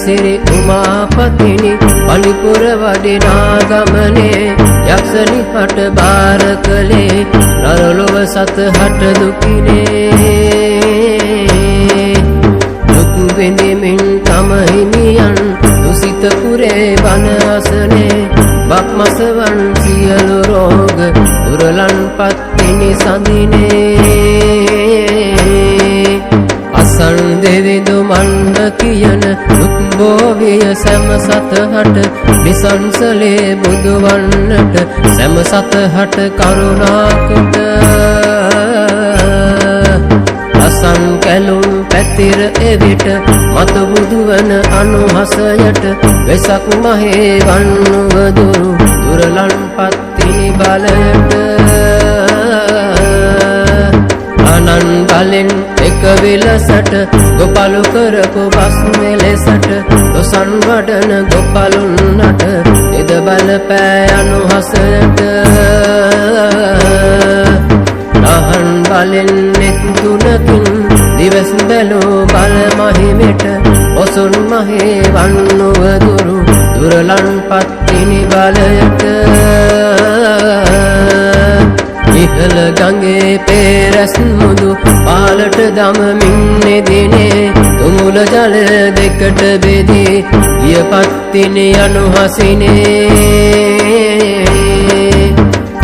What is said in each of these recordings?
සිරි උමාපතිනි පලිපුර වඩිනා ගමනේ යක්ෂණි හට බාර කළේ නරලොව සතහට දුකිනේ දුක් විඳිමින් තම හිමියන් දුසිත පුරේ බණ අසනේ බක්මසවන් සියලු රෝග දුරලන් පත්තිනි සඳිනේ අසන් දෙවිදු මන්න කියන දුක් බෝවිය සැම සතහට නිසංසලේ බුදු වන්නට සැම සතහට කරුණාකොට අසන් කැලුම් පැතිර එවිට මතු බුදුවන අනුහසයට වෙසක් මහේ වන්නුව දුරු දුරලන් පත්තිනි බලයට අනන් බලෙන් එක විලසට ගොපලු කරපු බස් මෙලෙසට දොසන් වඩන ගොපලුන්නට එද බල පෑ අනුහසයට රහන් බලෙන් එක් තුනකින් දිවස් බැලූ බල මහිමෙට ඔසුන් මහේ වන්නුව දුරු දුරලන් පත්තිනි බලයට ඉහළ ගඟේ පෙරස් මුදු පාලට දමමින් නෙදිනේ තුමුල ජල දෙකට බෙදී ගිය පත්තිනි අනුහසිනේ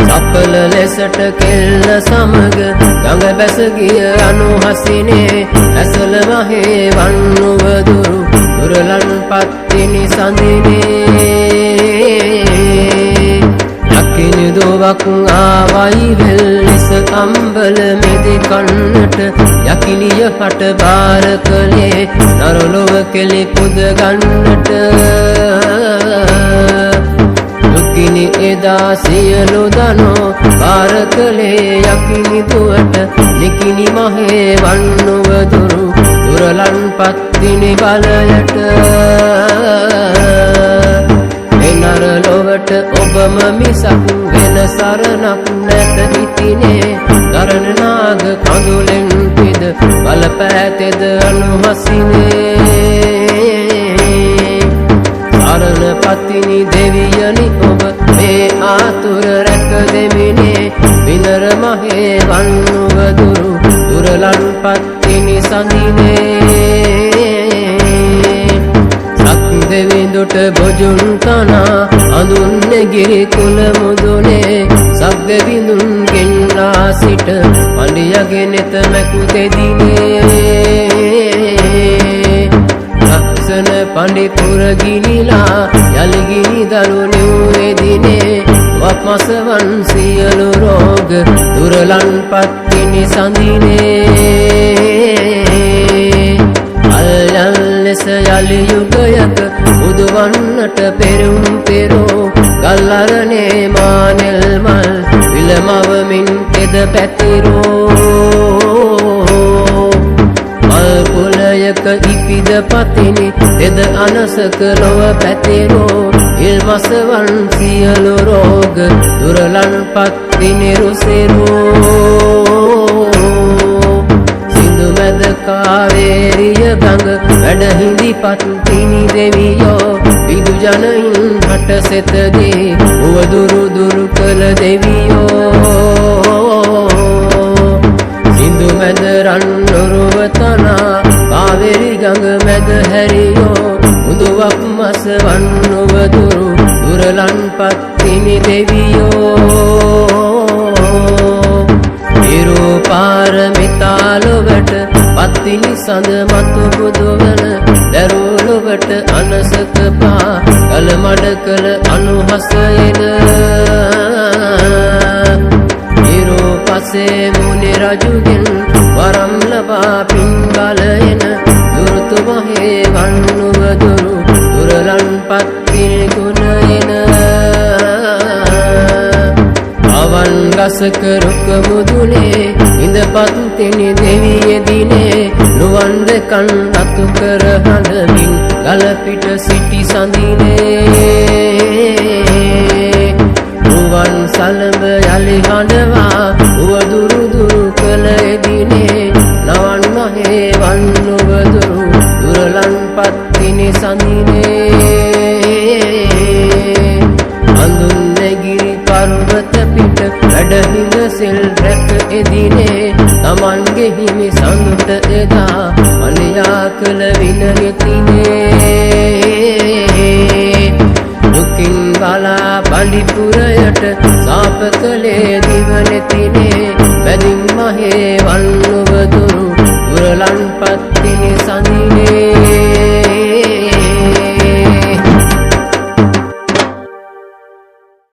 සපල ලෙසට කෙල්ල සමග ගඟ බැස ගිය අනුහසිනේ ඇසල මහේ වන්නුව දුරු දුරලන් පත්තිනි සඳිනේ යකිනි දුවක් ආවයි වෙල්ලෙස අම්බල මෙදි කන්නට යකිනිය හට බාර කළේ නරලොව කෙලි පුද ගන්නට දුකිනි එදා සියලු දනෝ බාර කළේ යකිනි දුවට නිකිනි මහේ වන්නුව දුරු දුරලන් පත්තිනි බලයට නරලොවට ඔබම මිසක් වෙන සරණක් නැත ඉතිනේ දරණ නාග කඳුලෙන් පිද බලපෑතෙද අනුහසිනේ සරණ පතිනි දෙවියනි ඔබ මේ ආතුර රැක දෙමිනේ විනර මහේ වන්නුව දුරු දුරලන් පත්තිනි සඳිනේ දෙවිඳුට බොජුන් කනා අඳුන්නේ ගිරි කුල මුදුනේ සක් දෙවිඳුන් ගෙන්නා සිට පඬියගේ නෙත මැකු දෙදිනේ ලක්ෂණ පඬි පුර ගිනිලා යලි ගිනි දරු නිව්වෙදිනේ වප්මසවන් සියලු රෝග දුරලන් පත්තිනි සඳිනේ අල්ලල් ලෙස යලි යුගයක බුදුවන්නට පෙරුම් පෙරෝ ගල්ලරනේ මානෙල් මල් විලමවමින් එද පැතිරෝ මල් කුලයක ඉපිද පතිනි එද අනසක ලොව පැතිරෝ ඉල්මසවන් සියලු රෝග දුරලන් පත්තිනි රුසිරෝ මැද කාවේරිය ගඟ වැඩහිඳි පත්තිනි දෙවියෝ විදු ජනයින් හට සෙතගේ උවදුරු දුරු කළ දෙවියෝ සිඳු මැද රන්නොරුව තනා කාවේරි ගඟ මැද හැරියෝ උදුවක් මස වන්නුව දුරු දුරලන් පත්තිනි දෙවියෝ පාරමිතාලොවට පත්තිනි සඳ මතු බුදුවන දැරුලොවට අනසක පා කල මඩ කළ අනුහසයද ඉරෝ පසේ මුනි රජුගෙන් වරම් ලබා පින් බලයන දුරුතු මහේ වන්නුව දුරු දුරලන් පත්තිනි ගුණයන අවන් ගසක රුක මුදුනේ ඉඳ පත්තිනි දෙවියදිනේ නුවන්ද කන් අතු කර හඬමින් ගල පිට සිටි සඳිනේ නුවන් සලඹ යලි හඬවා උවදුරු දුරු කළ එදිනේ නවන් මහේ වන්නුව දුරු දුරලන් පත්තිනි සඳිනේ තෙල් රැක එදිනේ තමන්ගේ හිමි සඳුට එදා අලියා කළ විනයතිනේ දුකින් බලා බලිපුරයට සාප කළේ දිවනෙතිනේ බැදින් මහේ වල්නුව දුරු දුරලන් පත්තිනි සඳිනේ